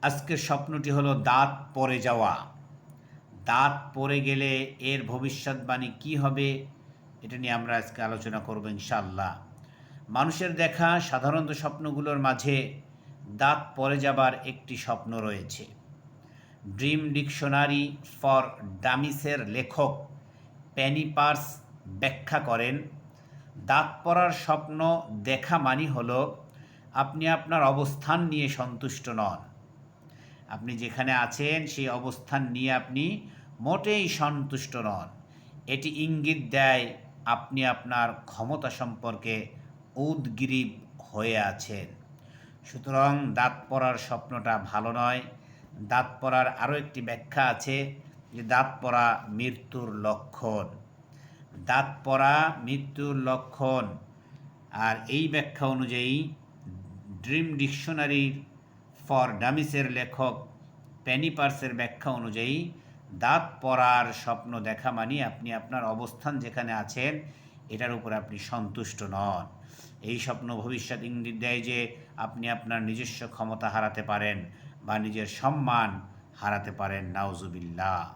আজকের স্বপ্নটি হলো দাঁত পড়ে যাওয়া। দাঁত পড়ে গেলে এর ভবিষ্যৎবাণী কী হবে, এটা নিয়ে আমরা আজকে আলোচনা করব ইনশাআল্লাহ। মানুষের দেখা সাধারণত স্বপ্নগুলোর মাঝে দাঁত পড়ে যাবার একটি স্বপ্ন রয়েছে। ড্রিম ডিকশনারি ফর ডামিসের লেখক পেনি পার্স ব্যাখ্যা করেন, দাঁত পড়ার স্বপ্ন দেখা মানে হলো আপনি আপনার অবস্থান নিয়ে সন্তুষ্ট নন। আপনি যেখানে আছেন সেই অবস্থান নিয়ে আপনি মোটেই সন্তুষ্ট নন। এটি ইঙ্গিত দেয় আপনি আপনার ক্ষমতা সম্পর্কে উদগ্রীব হয়ে আছেন। সুতরাং দাঁত পড়ার স্বপ্নটা ভালো নয়। দাঁত পড়ার আরও একটি ব্যাখ্যা আছে যে দাঁত পড়া মৃত্যুর লক্ষণ। দাঁত পড়া মৃত্যুর লক্ষণ। আর এই ব্যাখ্যা অনুযায়ী ড্রিম ডিকশনারি ফর ডামিসের লেখক পেনি পার্সের ব্যাখ্যা অনুযায়ী দাঁত পড়ার স্বপ্ন দেখা মানে আপনি আপনার অবস্থান যেখানে আছেন এটার উপর আপনি সন্তুষ্ট নন। এই স্বপ্ন ভবিষ্যৎ ইঙ্গিত দেয় যে আপনি আপনার নিজস্ব ক্ষমতা হারাতে পারেন বা নিজের সম্মান হারাতে পারেন। নাউজুবিল্লাহ।